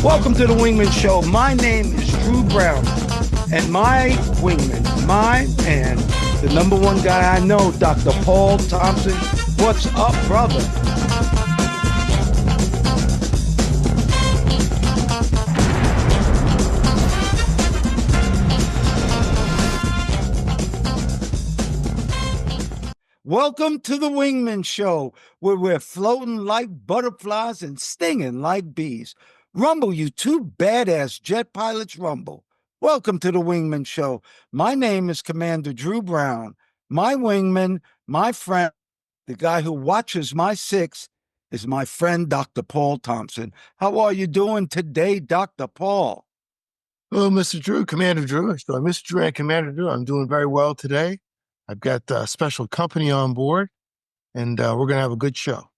Welcome to the Wingman Show. My name is Drew Brown, and my wingman, my man, the number one guy I know, Dr. Paul Thompson. What's up, brother? Welcome to the Wingman Show, where we're floating like butterflies and stinging like bees. Rumble, you two badass jet pilots, rumble. Welcome to the Wingman Show. My name is Commander Drew Brown. My wingman, my friend, the guy who watches my six, is my friend, Dr. Paul Thompson. How are you doing today, Dr. Paul? Hello, Mr. Drew, Commander Drew. So, Mr. Drew and Commander Drew, I'm doing very well today. I've got special company on board, and we're going to have a good show.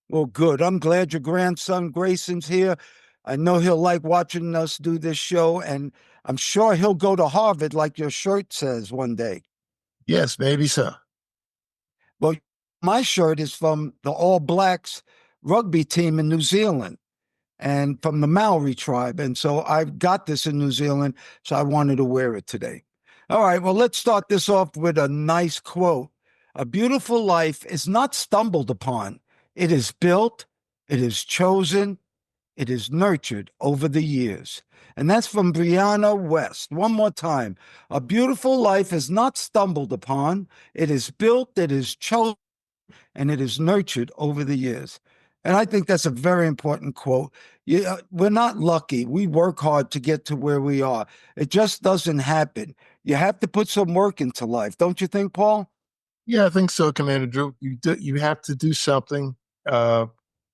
Well, good. I'm glad your grandson Grayson's here. I know he'll like watching us do this show, and I'm sure he'll go to Harvard like your shirt says one day. Yes, maybe so. Well, my shirt is from the All Blacks rugby team in New Zealand and from the Maori tribe. And so I've got this in New Zealand, so I wanted to wear it today. All right, well, let's start this off with a nice quote. A beautiful life is not stumbled upon. It is built, it is chosen, it is nurtured over the years. And that's from Brianna West. One more time. A beautiful life is not stumbled upon. It is built, it is chosen, and it is nurtured over the years. And I think that's a very important quote. We're not lucky. We work hard to get to where we are. It just doesn't happen. You have to put some work into life. Don't you think, Paul? Yeah, I think so, Commander Drew. You have to do something.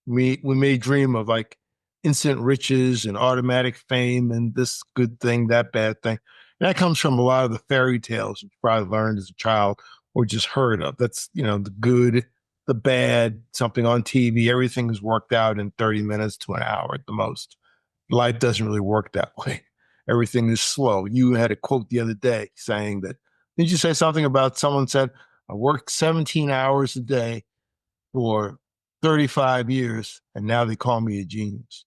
We may dream of like instant riches and automatic fame and this good thing, that bad thing. And that comes from a lot of the fairy tales you probably learned as a child or just heard of. That's, the good, the bad, something on TV. Everything is worked out in 30 minutes to an hour at the most. Life doesn't really work that way. Everything is slow. You had a quote the other day saying that, did you say something about someone said, I worked 17 hours a day for 35 years, and now they call me a genius.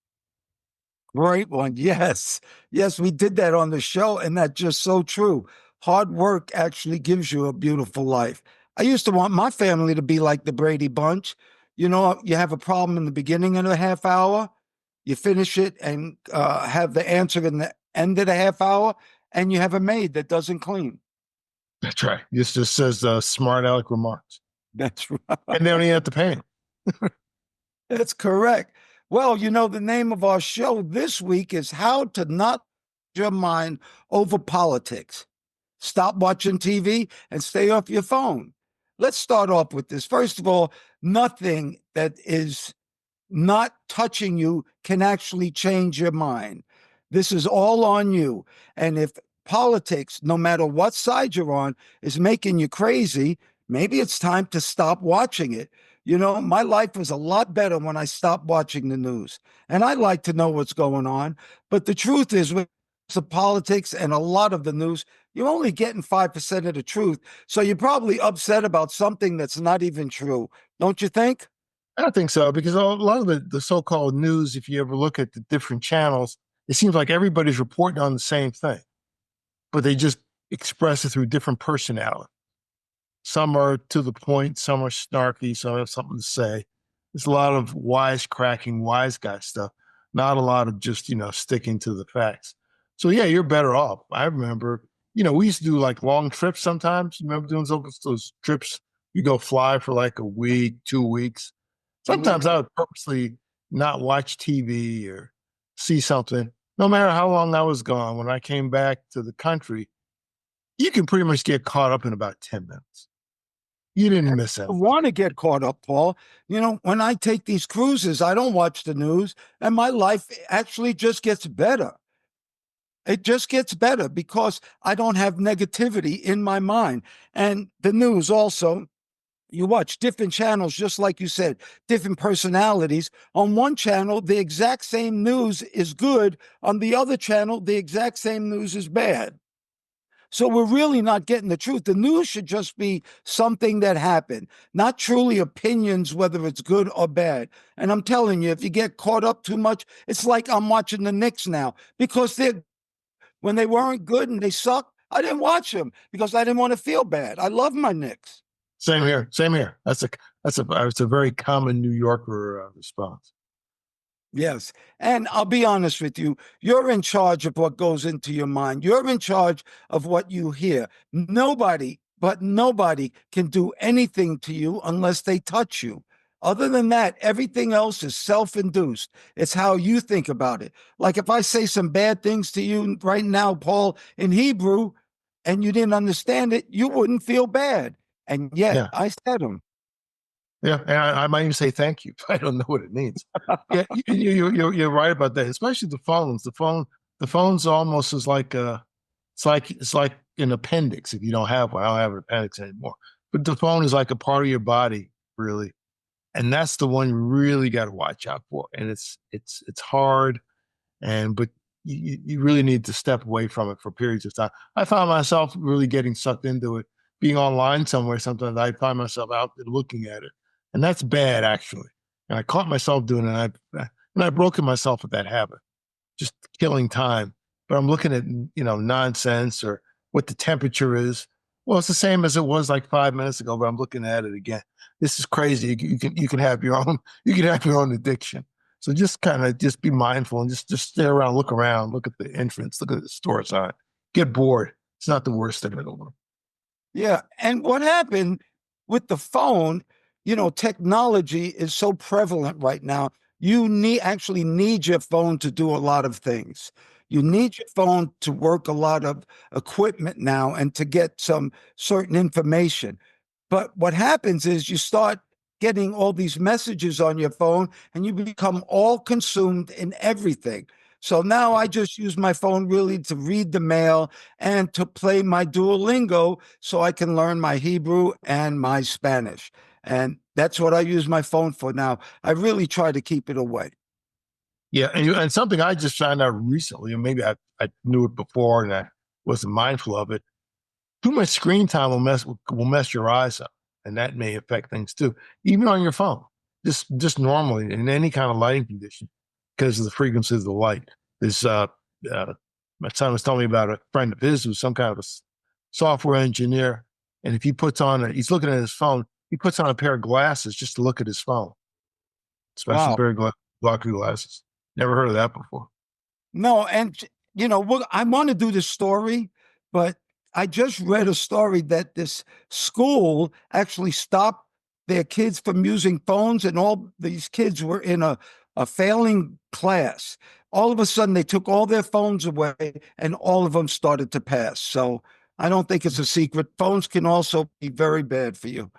Great one. Yes. Yes, we did that on the show, and that's just so true. Hard work actually gives you a beautiful life. I used to want my family to be like the Brady Bunch. You have a problem in the beginning of the half hour, you finish it and have the answer in the end of the half hour, and you have a maid that doesn't clean. That's right. This just says smart aleck remarks. That's right. And they don't even have to pay him. That's correct. Well, the name of our show this week is How to Not Lose Your Mind Over Politics. Stop watching TV and stay off your phone. Let's start off with this. First of all, nothing that is not touching you can actually change your mind. This is all on you. And if politics, no matter what side you're on, is making you crazy, maybe it's time to stop watching it. My life was a lot better when I stopped watching the news. And I like to know what's going on. But the truth is, with the politics and a lot of the news, you're only getting 5% of the truth. So you're probably upset about something that's not even true. Don't you think? I think so, because a lot of the so-called news, if you ever look at the different channels, it seems like everybody's reporting on the same thing, but they just express it through different personality. Some are to the point, some are snarky, some have something to say. There's a lot of wisecracking, wise guy stuff, not a lot of just, sticking to the facts. So yeah, you're better off. I remember, we used to do like long trips sometimes. You remember doing those trips? You go fly for like a week, 2 weeks. Sometimes I would purposely not watch TV or see something. No matter how long I was gone, when I came back to the country, you can pretty much get caught up in about 10 minutes. You didn't miss I anything. want to get caught up, Paul. When I take these cruises, I don't watch the news, and my life actually just gets better. It just gets better because I don't have negativity in my mind. And the news also, you watch different channels, just like you said, different personalities. On one channel, the exact same news is good. On the other channel, the exact same news is bad. So we're really not getting the truth. The news should just be something that happened, not truly opinions, whether it's good or bad. And I'm telling you, if you get caught up too much, it's like I'm watching the Knicks now because they're when they weren't good and they sucked. I didn't watch them because I didn't want to feel bad. I love my Knicks. Same here. Same here. It's a very common New Yorker response. Yes. And I'll be honest with you, you're in charge of what goes into your mind. You're in charge of what you hear. Nobody can do anything to you unless they touch you. Other than that, everything else is self induced. It's how you think about it. Like if I say some bad things to you right now, Paul, in Hebrew, and you didn't understand it, you wouldn't feel bad. And yet Yeah. I said them. Yeah, and I might even say thank you. I don't know what it means. Yeah, you're right about that. Especially the phones. The phone's almost is like it's like an appendix. If you don't have one, I don't have an appendix anymore. But the phone is like a part of your body, really, and that's the one you really got to watch out for. And it's hard, but you really need to step away from it for periods of time. I found myself really getting sucked into it. Being online somewhere, sometimes I find myself out there looking at it, and that's bad actually. And I caught myself doing it, and I've broken myself with that habit, just killing time. But I'm looking at nonsense or what the temperature is. Well, it's the same as it was like 5 minutes ago, but I'm looking at it again. This is crazy. You can have your own addiction. So just kind of just be mindful and just stare around, look around, look at the entrance, look at the store sign. Get bored. It's not the worst thing in the world. Yeah. And what happened with the phone, technology is so prevalent right now. You actually need your phone to do a lot of things. You need your phone to work a lot of equipment now and to get some certain information. But what happens is you start getting all these messages on your phone and you become all consumed in everything. So now I just use my phone really to read the mail and to play my Duolingo so I can learn my Hebrew and my Spanish. And that's what I use my phone for now. I really try to keep it away. Yeah, and something I just found out recently, and maybe I knew it before and I wasn't mindful of it. Too much screen time will mess your eyes up, and that may affect things too, even on your phone. Just normally in any kind of lighting condition, because of the frequency of the light. There's uh, my son was telling me about a friend of his who's some kind of a software engineer, and if he's looking at his phone, he puts on a pair of glasses just to look at his phone, special Wow. pair of blocky glasses. Never heard of that before. No, and I want to do this story, but I just read a story that this school actually stopped their kids from using phones, and all these kids were in a failing class. All of a sudden, they took all their phones away, and all of them started to pass. So I don't think it's a secret. Phones can also be very bad for you.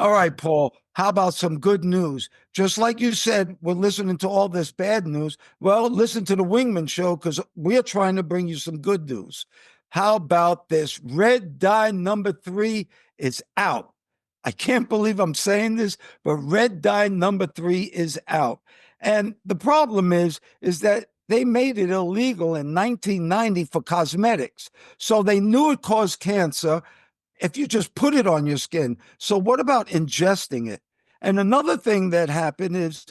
All right, Paul. How about some good news? Just like you said, we're listening to all this bad news. Well, listen to the Wingman Show because we're trying to bring you some good news. How about this? Red Dye number 3 is out. I can't believe I'm saying this, but Red Dye number 3 is out. And the problem is that they made it illegal in 1990 for cosmetics. So they knew it caused cancer if you just put it on your skin. So, what about ingesting it? And another thing that happened is,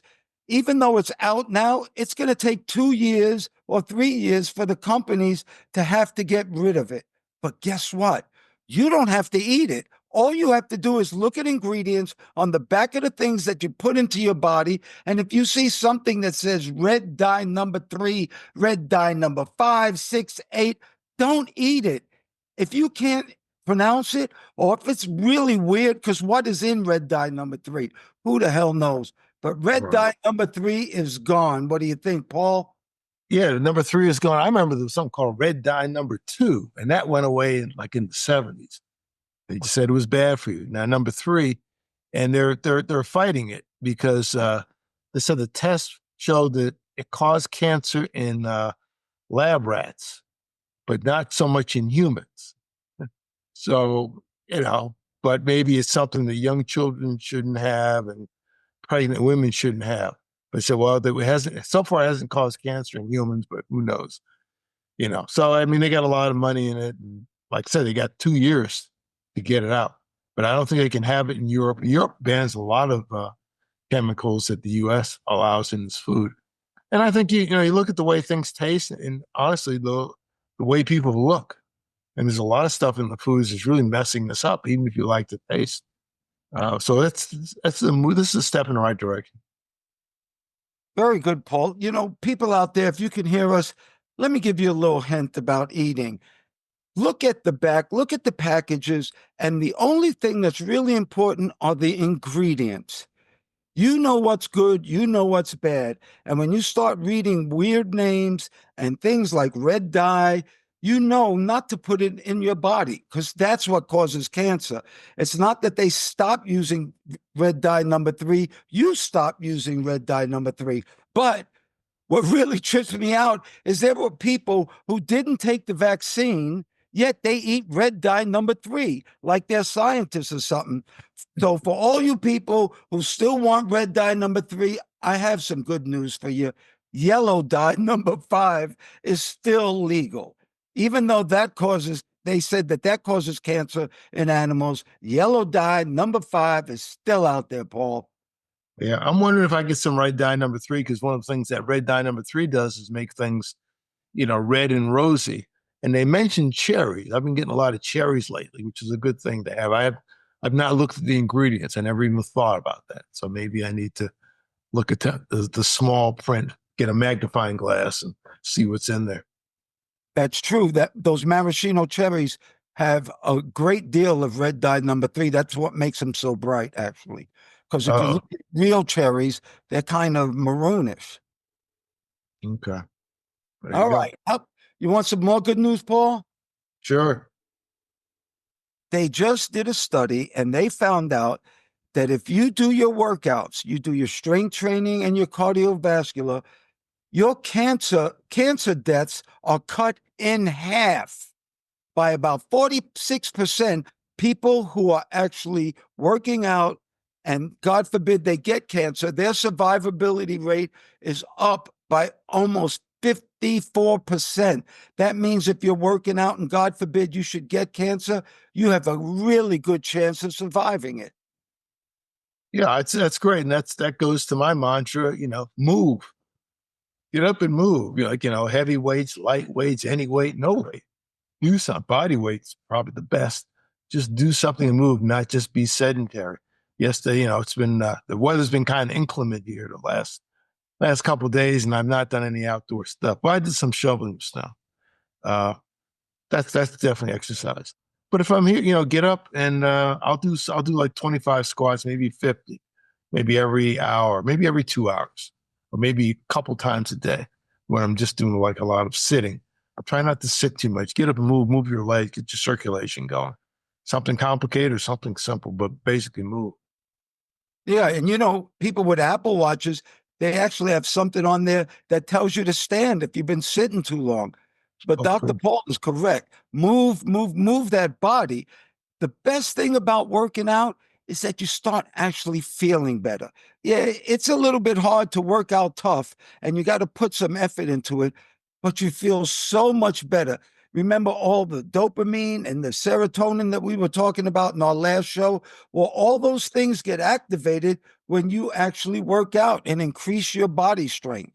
even though it's out now, it's going to take 2 years or 3 years for the companies to have to get rid of it. But guess what? You don't have to eat it. All you have to do is look at ingredients on the back of the things that you put into your body. And if you see something that says red dye number 3, red dye number 5, 6, 8, don't eat it. If you can't pronounce it, or if it's really weird, because what is in red dye number 3? Who the hell knows? But red Right. dye number 3 is gone. What do you think, Paul? Yeah, the number 3 is gone. I remember there was something called red dye number 2, and that went away in the 70s. They just said it was bad for you. Now number 3, and they're fighting it because they said the test showed that it caused cancer in lab rats, but not so much in humans. So but maybe it's something that young children shouldn't have and pregnant women shouldn't have. But so well, that it hasn't so far it hasn't caused cancer in humans, but who knows? So I mean, they got a lot of money in it, and like I said, they got 2 years to get it out, but I don't think they can have it in Europe. Europe bans a lot of chemicals that the U.S. allows in its food. And I think you look at the way things taste, and honestly, the way people look. And there's a lot of stuff in the foods that's really messing this up, even if you like the taste. So this is a step in the right direction. Very good, Paul. People out there, if you can hear us, let me give you a little hint about eating. Look at the back, look at the packages, and the only thing that's really important are the ingredients. You know what's good, you know what's bad. And when you start reading weird names and things like red dye, you know not to put it in your body because that's what causes cancer. It's not that they stop using red dye number 3, you stop using red dye number 3. But what really trips me out is there were people who didn't take the vaccine, yet they eat red dye number 3, like they're scientists or something. So, for all you people who still want red dye number 3, I have some good news for you. Yellow dye number 5 is still legal. Even though they said that causes cancer in animals, yellow dye number 5 is still out there, Paul. Yeah, I'm wondering if I get some red dye number 3 because one of the things that red dye number 3 does is make things, red and rosy. And they mentioned cherries. I've been getting a lot of cherries lately, which is a good thing to have. I've not looked at the ingredients. I never even thought about that. So maybe I need to look at the small print, get a magnifying glass, and see what's in there. That's true. That those maraschino cherries have a great deal of red dye number 3. That's what makes them so bright, actually. Because if you Oh, look at real cherries, they're kind of maroonish. okay. There you All go. right. You want some more good news, Paul? Sure. They just did a study and they found out that if you do your workouts, you do your strength training and your cardiovascular, your cancer deaths are cut in half by about 46%. People who are actually working out and God forbid they get cancer, their survivability rate is up by almost 54%. That means if you're working out and God forbid you should get cancer, you have a really good chance of surviving it. Yeah, that's great. And that goes to my mantra, move. Get up and move. Heavy weights, light weights, any weight, no weight. Do some body weight's probably the best. Just do something and move, not just be sedentary. Yesterday, it's been the weather's been kind of inclement here the last couple of days, and I've not done any outdoor stuff. But I did some shoveling of snow. Uh, that's definitely exercise. But if I'm here, get up and I'll do like 25 squats, maybe 50, maybe every hour, maybe every 2 hours, or maybe a couple times a day when I'm just doing like a lot of sitting. I try not to sit too much. Get up and move your legs, get your circulation going. Something complicated or something simple, but basically move. Yeah, and people with Apple Watches, they actually have something on there that tells you to stand if you've been sitting too long. But Oh, Dr. cool. Paulton's correct. Move that body. The best thing about working out is that you start actually feeling better. Yeah, it's a little bit hard to work out tough and you got to put some effort into it, but you feel so much better. Remember all the dopamine and the serotonin that we were talking about in our last show? Well, all those things get activated when you actually work out and increase your body strength.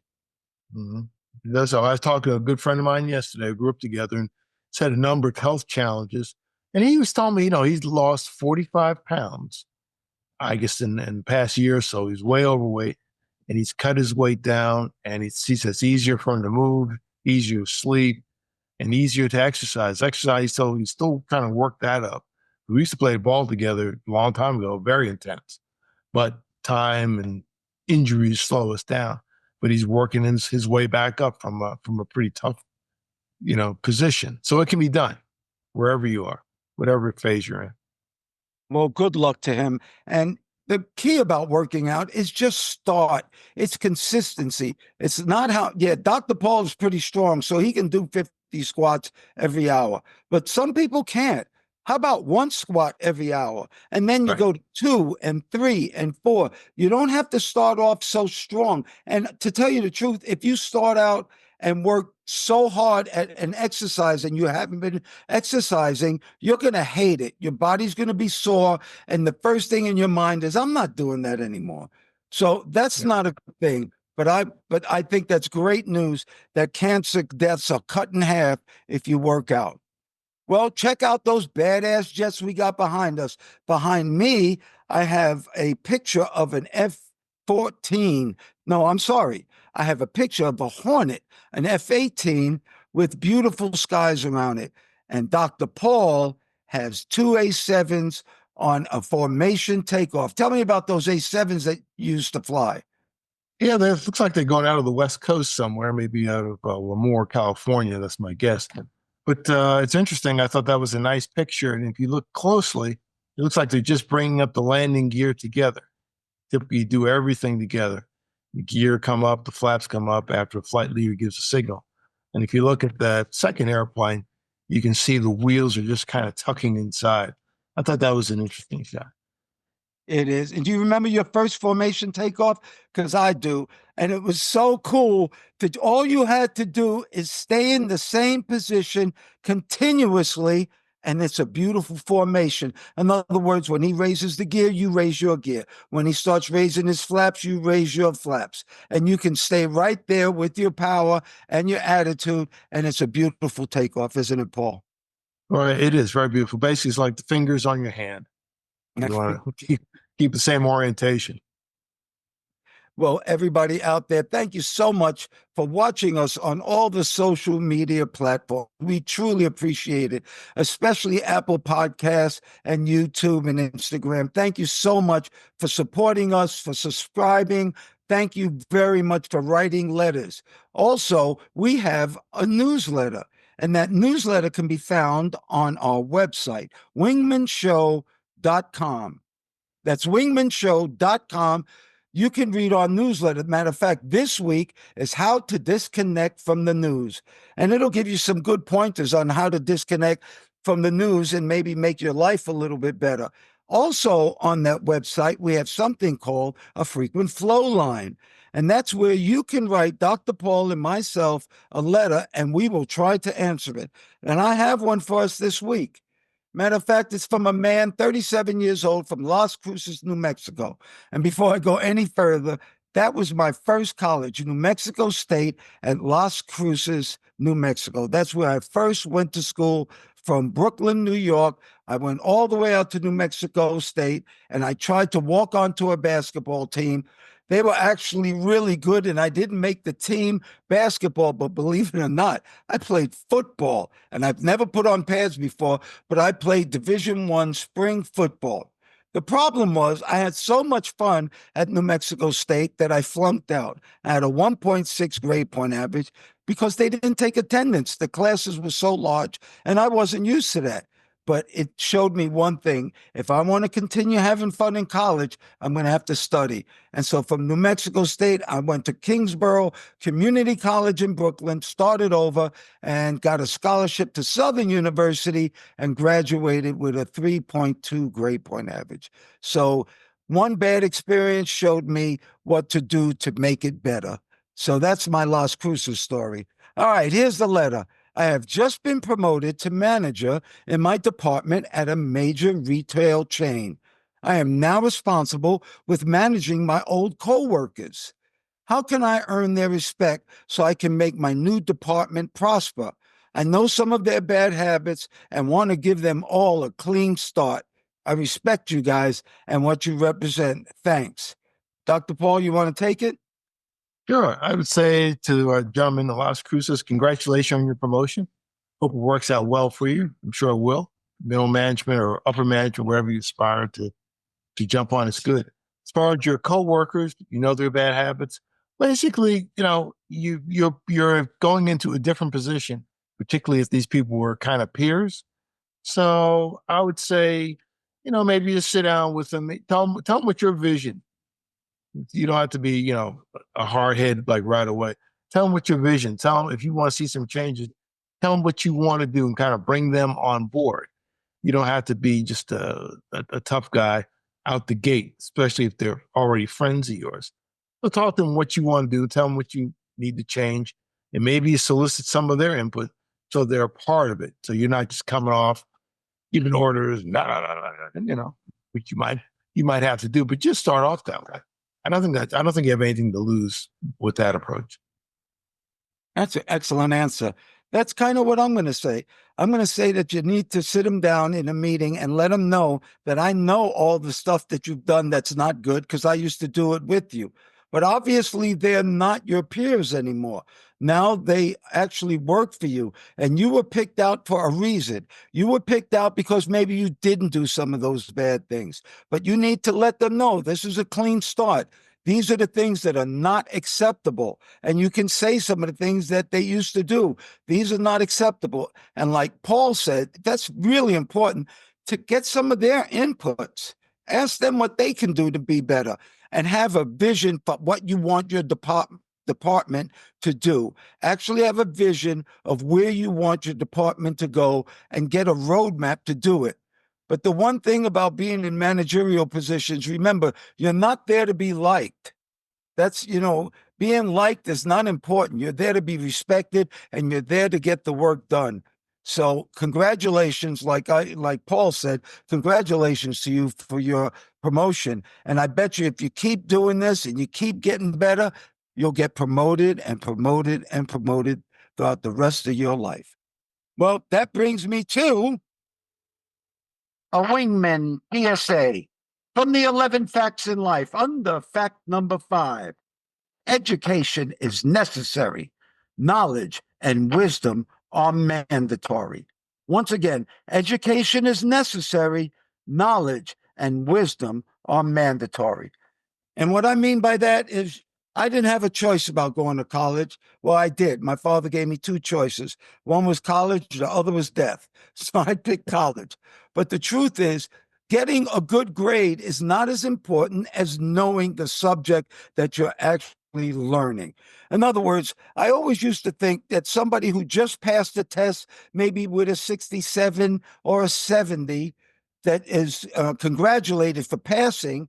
Mm-hmm. That's all. I was talking to a good friend of mine yesterday. We grew up together and he's had a number of health challenges. And he was telling me, he's lost 45 pounds, I guess, in the past year or so. He's way overweight and he's cut his weight down. And he says it's easier for him to move, easier to sleep, and easier to exercise. Exercise, so he's still trying to work that up. We used to play ball together a long time ago, very intense, but time and injuries slow us down. But he's working his way back up from a pretty tough, position. So it can be done wherever you are, whatever phase you're in. Well, good luck to him. And the key about working out is just start. It's consistency. It's not Dr. Paul is pretty strong, so he can do 50 squats every hour. But some people can't. How about one squat every hour? And then you Right. go to 2 and 3 and 4. You don't have to start off so strong. And to tell you the truth, if you start out and work so hard at an exercise and you haven't been exercising, you're going to hate it. Your body's going to be sore. And the first thing in your mind is, I'm not doing that anymore. So that's Yeah. not a good thing. But I think that's great news that cancer deaths are cut in half if you work out. Well, check out those badass jets we got behind us. Behind me, I have a picture of an F 14. No, I'm sorry. I have a picture of a Hornet, an F 18 with beautiful skies around it. And Dr. Paul has two A7s on a formation takeoff. Tell me about those A7s that you used to fly. Yeah, they looks like they're going out of the West Coast somewhere, maybe out of Lemoore, California. That's my guess. But it's interesting. I thought that was a nice picture. And if you look closely, it looks like they're just bringing up the landing gear together. Typically, you do everything together. The gear come up, the flaps come up after a flight leader gives a signal. And if you look at that second airplane, you can see the wheels are just kind of tucking inside. I thought that was an interesting shot. It is. And do you remember your first formation takeoff? Because I do. And it was so cool that all you had to do is stay in the same position continuously. And it's a beautiful formation. In other words, when he raises the gear, you raise your gear. When he starts raising his flaps, you raise your flaps. And you can stay right there with your power and your attitude. And it's a beautiful takeoff, isn't it, Paul? Well, it is very beautiful. Basically, it's like the fingers on your hand. You want to keep the same orientation. Well, everybody out there, thank you so much for watching us on all the social media platforms. We truly appreciate it, especially Apple Podcasts and YouTube and Instagram. Thank you so much for supporting us, for subscribing. Thank you very much for writing letters. Also, we have a newsletter, and that newsletter can be found on our website, wingmanshow.com. That's wingmanshow.com. You can read our newsletter. Matter of fact, this week is how to disconnect from the news. And it'll give you some good pointers on how to disconnect from the news and maybe make your life a little bit better. Also, on that website, we have something called a frequent flow line. And that's where you can write Dr. Paul and myself a letter, and we will try to answer it. And I have one for us this week. Matter of fact, it's from a man, 37 years old, from Las Cruces, New Mexico. And before I go any further, that was my first college, New Mexico State at Las Cruces, New Mexico. That's where I first went to school from Brooklyn, New York. I went all the way out to New Mexico State, and I tried to walk onto a basketball team. They were actually really good, and I didn't make the team basketball, but believe it or not, I played football, and I've never put on pads before, but I played Division I spring football. The problem was I had so much fun at New Mexico State that I flunked out. I had a 1.6 grade point average because they didn't take attendance. The classes were so large, and I wasn't used to that. But it showed me one thing. If I want to continue having fun in college, I'm going to have to study. And so from New Mexico State, I went to Kingsborough Community College in Brooklyn, started over, and got a scholarship to Southern University and graduated with a 3.2 grade point average. So one bad experience showed me what to do to make it better. So that's my Las Cruces story. All right, here's the letter. I have just been promoted to manager in my department at a major retail chain. I am now responsible with managing my old coworkers. How can I earn their respect so I can make my new department prosper? I know some of their bad habits and want to give them all a clean start. I respect you guys and what you represent. Thanks. Dr. Paul, you want to take it? Sure. I would say to our gentleman in Las Cruces, congratulations on your promotion. Hope it works out well for you. I'm sure it will. Middle management or upper management, wherever you aspire to jump on, is good. As far as your coworkers, you know their bad habits. Basically, you're going into a different position, particularly if these people were kind of peers. So I would say, maybe just sit down with them, tell them what your vision. You don't have to be, a hard head like right away. Tell them what your vision. Tell them if you want to see some changes. Tell them what you want to do and kind of bring them on board. You don't have to be just a tough guy out the gate, especially if they're already friends of yours. So talk to them what you want to do. Tell them what you need to change, and maybe you solicit some of their input so they're a part of it. So you're not just coming off giving orders, which you might have to do, but just start off that way. I don't think you have anything to lose with that approach. That's an excellent answer. That's kind of what I'm going to say. I'm going to say that you need to sit them down in a meeting and let them know that I know all the stuff that you've done that's not good because I used to do it with you. But obviously, they're not your peers anymore. Now they actually work for you, and you were picked out for a reason. You were picked out because maybe you didn't do some of those bad things, but you need to let them know this is a clean start. These are the things that are not acceptable. And you can say some of the things that they used to do. These are not acceptable. And like Paul said, that's really important to get some of their inputs. Ask them what they can do to be better and have a vision for what you want your department to do. Actually have a vision of where you want your department to go and get a roadmap to do it. But the one thing about being in managerial positions, remember, you're not there to be liked. That's, being liked is not important. You're there to be respected and you're there to get the work done. So congratulations, like Paul said, congratulations to you for your promotion. And I bet you if you keep doing this and you keep getting better, you'll get promoted and promoted and promoted throughout the rest of your life. Well, that brings me to a wingman PSA from the 11 facts in life. Under fact number 5, education is necessary. Knowledge and wisdom are mandatory. Once again, education is necessary. Knowledge and wisdom are mandatory. And what I mean by that is I didn't have a choice about going to college. Well, I did. My father gave me 2 choices. One was college, the other was death. So I picked college. But the truth is, getting a good grade is not as important as knowing the subject that you're actually learning. In other words, I always used to think that somebody who just passed a test, maybe with a 67 or a 70, that is congratulated for passing.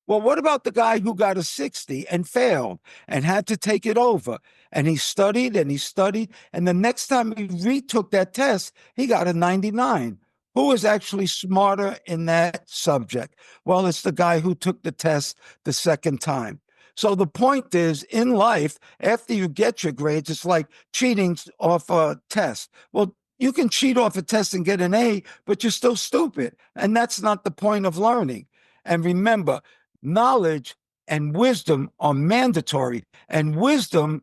Well, what about the guy who got a 60 and failed and had to take it over? And he studied and he studied. And the next time he retook that test, he got a 99. Who is actually smarter in that subject? Well, it's the guy who took the test the second time. So the point is, in life, after you get your grades, it's like cheating off a test. Well, you can cheat off a test and get an A, but you're still stupid. And that's not the point of learning. And remember, knowledge and wisdom are mandatory, and wisdom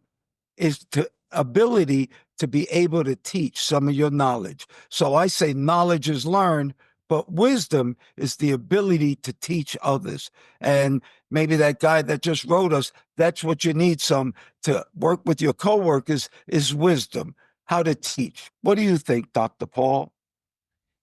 is the ability to be able to teach some of your knowledge. So I say knowledge is learned, but wisdom is the ability to teach others. And maybe that guy that just wrote us, that's what you need some to work with your coworkers is wisdom, how to teach. What do you think, Dr. Paul?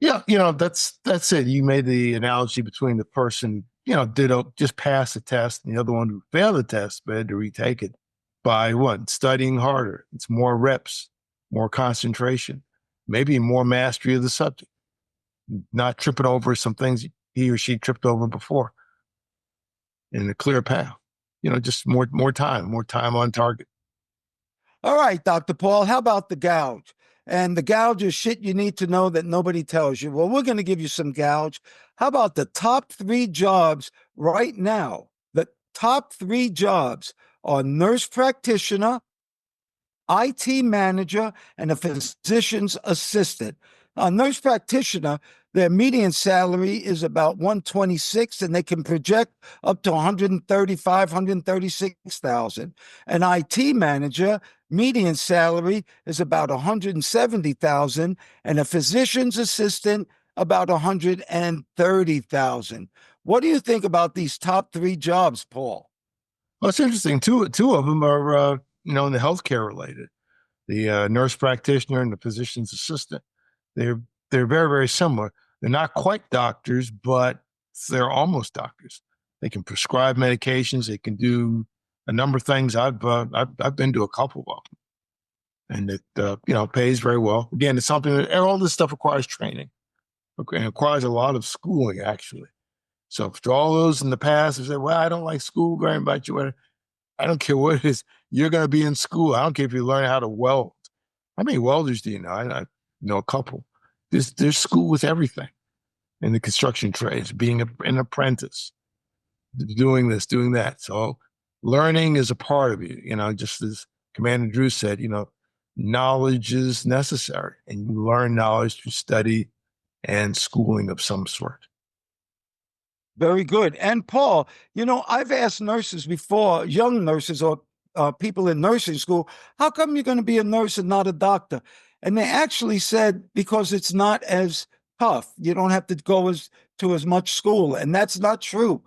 Yeah, that's it. You made the analogy between the person, did just pass the test, and the other one who failed the test but had to retake it by what? Studying harder. It's more reps, more concentration, maybe more mastery of the subject, not tripping over some things he or she tripped over before in a clear path. Just more time on target. All right, Dr. Paul, how about the gouge? And the gouge is shit you need to know that nobody tells you. Well, we're going to give you some gouge. How about the top 3 jobs right now? The top 3 jobs are nurse practitioner, IT manager, and a physician's assistant. A nurse practitioner, their median salary is about 126, and they can project up to 135, 136,000. An IT manager, median salary is about 170,000, and a physician's assistant about 130,000. What do you think about these top 3 jobs, Paul? Well, it's interesting. Two of them are, in the healthcare related. The nurse practitioner and the physician's assistant. They're very, very similar. They're not quite doctors, but they're almost doctors. They can prescribe medications. They can do a number of things. I've been to a couple of them, and it pays very well. Again, it's something that all this stuff requires training. Okay, it requires a lot of schooling actually. So for all those in the past who say, "Well, I don't like school very much," I don't care what it is. You're going to be in school. I don't care if you learn how to weld. How many welders do you know? I know a couple. There's school with everything in the construction trades, being an apprentice, doing this, doing that. So learning is a part of you, just as Commander Drew said, knowledge is necessary, and you learn knowledge through study and schooling of some sort. Very good. And Paul, I've asked nurses before, young nurses or people in nursing school, how come you're going to be a nurse and not a doctor? And they actually said because it's not as tough. You don't have to go to as much school, and that's not true.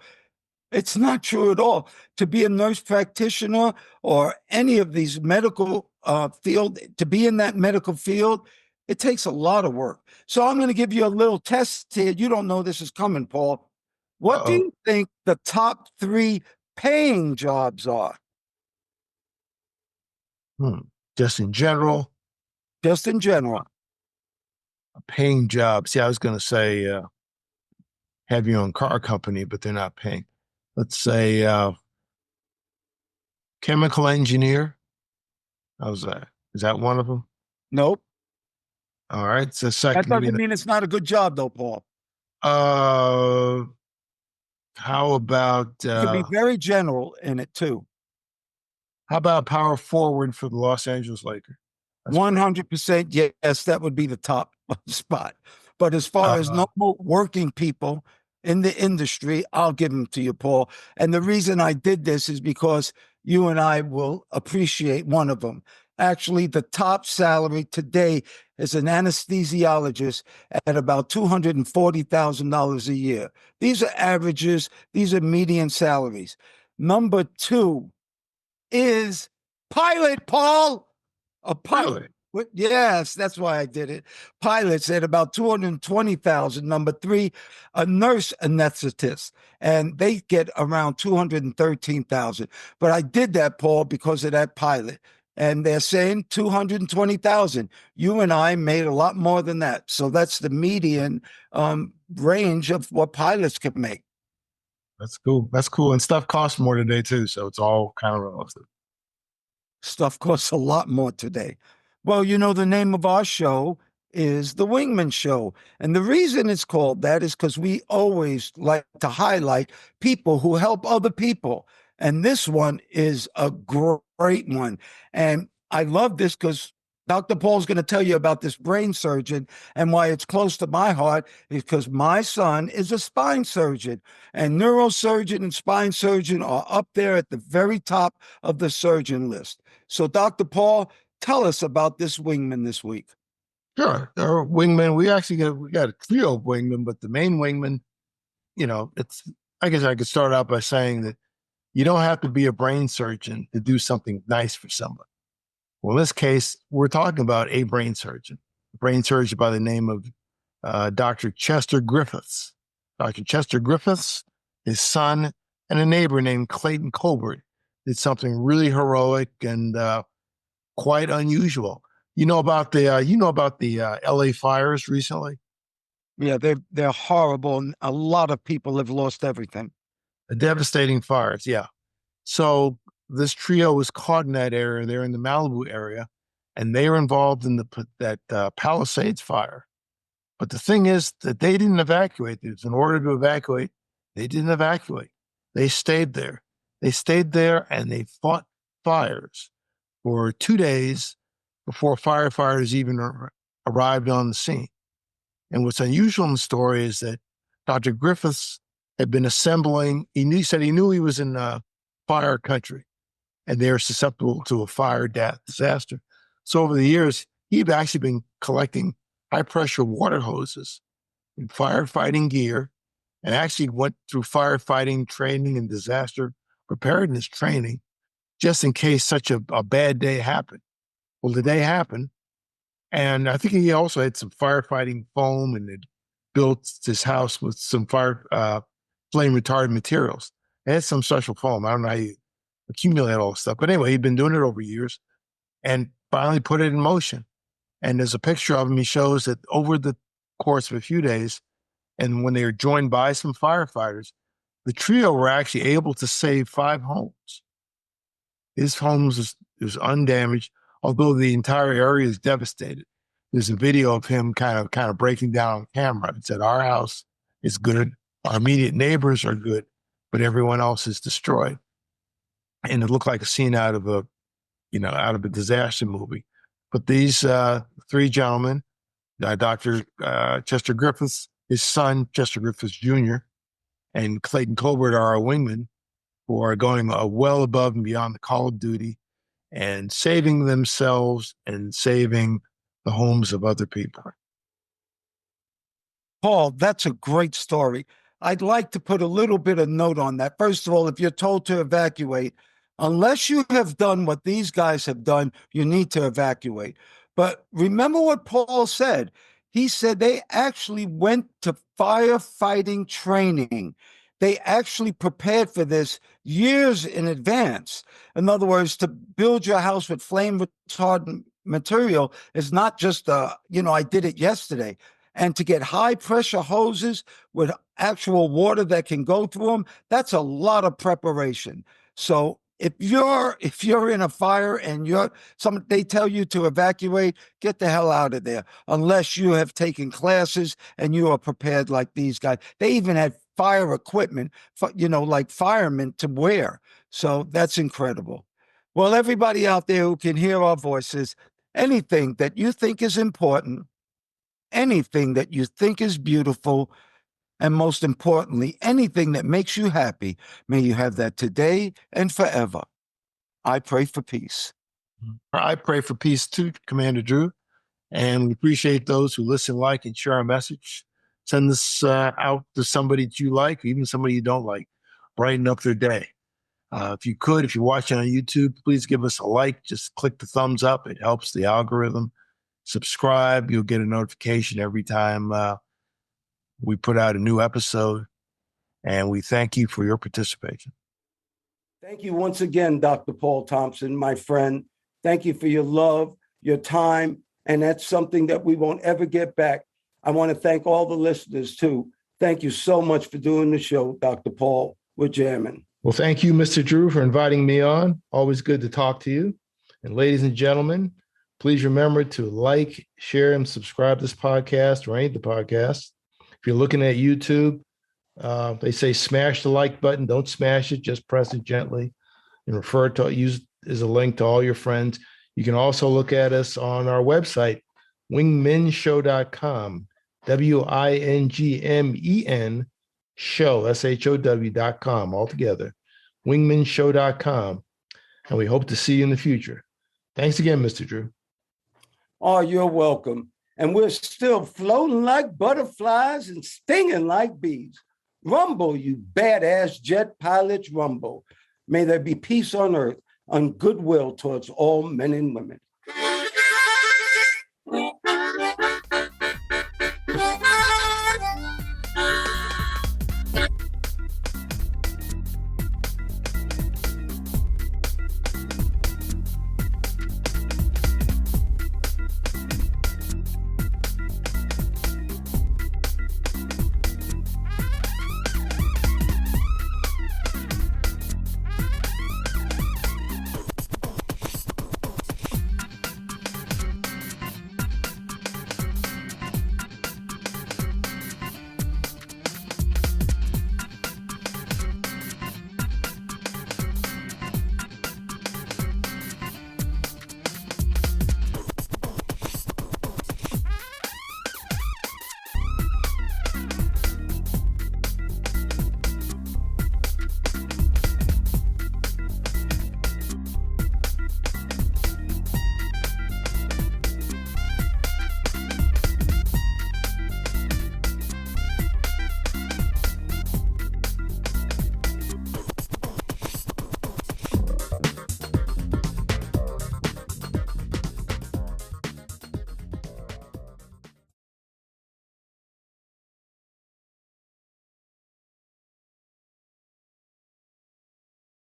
It's not true at all. To be a nurse practitioner or any of these medical field, to be in that medical field, it takes a lot of work. So I'm going to give you a little test here. You don't know this is coming, Paul. What do Uh-oh. you think the top 3 paying jobs are? Just in general, Just in general. a paying job. See, I was going to say have your own car company, but they're not paying. Let's say chemical engineer. How's that? Is that one of them? Nope. All right. So That second, doesn't mean it's not a good job, though, Paul. How about You can be very general in it, too. power forward for the Los Angeles Lakers? 100% yes, that would be the top spot. But as far as normal working people in the industry, I'll give them to you, Paul. And the reason I did this is because you and I will appreciate one of them. Actually, the top salary today is an anesthesiologist at about $240,000 a year. These are averages, these are median salaries. Number 2 is pilot, Paul. A pilot. Really? Yes, that's why I did it. Pilots at about 220,000. Number 3, a nurse anesthetist, and they get around 213,000. But I did that, Paul, because of that pilot. And they're saying 220,000. You and I made a lot more than that. So that's the median range of what pilots can make. That's cool. That's cool. And stuff costs more today too, so it's all kind of relative. Stuff costs a lot more today. Well, the name of our show is The Wingmen Show. And the reason it's called that is because we always like to highlight people who help other people. And this one is a great one. And I love this because Dr. Paul's going to tell you about this brain surgeon, and why it's close to my heart is because my son is a spine surgeon, and neurosurgeon and spine surgeon are up there at the very top of the surgeon list. So, Dr. Paul, tell us about this wingman this week. Sure. Our wingman, we got a trio of wingmen, but the main wingman, I guess I could start out by saying that you don't have to be a brain surgeon to do something nice for somebody. Well, in this case, we're talking about a brain surgeon by the name of Dr. Chester Griffiths. Dr. Chester Griffiths, his son, and a neighbor named Clayton Colbert did something really heroic and quite unusual. You know about the LA fires recently? Yeah, they're horrible, and a lot of people have lost everything. The devastating fires, yeah. So this trio was caught in that area. They're in the Malibu area, and they were involved in that Palisades fire. But the thing is that they didn't evacuate. In order to evacuate, they didn't evacuate. They stayed there. And they fought fires for 2 days before firefighters even arrived on the scene. And what's unusual in the story is that Dr. Griffiths had been assembling. He said he knew he was in fire country, and they're susceptible to a fire disaster. So over the years, he'd actually been collecting high pressure water hoses and firefighting gear, and actually went through firefighting training and disaster preparedness training just in case such a bad day happened. Well, the day happened, and I think he also had some firefighting foam and had built his house with some flame retardant materials. It had some special foam. I don't know how you accumulate all this stuff. But anyway, he'd been doing it over years and finally put it in motion. And there's a picture of him. He shows that over the course of a few days, and when they were joined by some firefighters, the trio were actually able to save 5 homes. His home is undamaged, although the entire area is devastated. There's a video of him kind of breaking down on camera. It said, "Our house is good, our immediate neighbors are good, but everyone else is destroyed." And it looked like a scene out of a disaster movie. But these three gentlemen, Dr. Chester Griffiths, his son Chester Griffiths Jr., and Clayton Colbert are our wingmen, who are going well above and beyond the call of duty and saving themselves and saving the homes of other people. Paul, that's a great story. I'd like to put a little bit of note on that. First of all, if you're told to evacuate, unless you have done what these guys have done, you need to evacuate. But remember what Paul said. He said they actually went to firefighting training. They actually prepared for this years in advance. In other words, to build your house with flame retardant material is not just, I did it yesterday. And to get high pressure hoses with actual water that can go through them, that's a lot of preparation. So if you're in a fire and they tell you to evacuate, get the hell out of there, unless you have taken classes and you are prepared like these guys. They even had fire equipment, like firemen to wear. So that's incredible. Well, everybody out there who can hear our voices, anything that you think is important, anything that you think is beautiful, and most importantly, anything that makes you happy, may you have that today and forever. I pray for peace. I pray for peace too, Commander Drew. And we appreciate those who listen, like, and share our message. Send this out to somebody that you like, or even somebody you don't like. Brighten up their day. If you're watching on YouTube, please give us a like. Just click the thumbs up. It helps the algorithm. Subscribe. You'll get a notification every time we put out a new episode. And we thank you for your participation. Thank you once again, Dr. Paul Thompson, my friend. Thank you for your love, your time, and that's something that we won't ever get back. I want to thank all the listeners, too. Thank you so much for doing the show, Dr. Paul. We're jamming. Well, thank you, Mr. Drew, for inviting me on. Always good to talk to you. And ladies and gentlemen, please remember to like, share, and subscribe to this podcast or any of the podcasts. If you're looking at YouTube, they say smash the like button. Don't smash it. Just press it gently and use as a link to all your friends. You can also look at us on our website, wingmenshow.com, WINGMEN show, SHOW.com, altogether, wingmenshow.com. And we hope to see you in the future. Thanks again, Mr. Drew. Oh, you're welcome. And we're still floating like butterflies and stinging like bees. Rumble, you badass jet pilots, rumble. May there be peace on earth, and goodwill towards all men and women.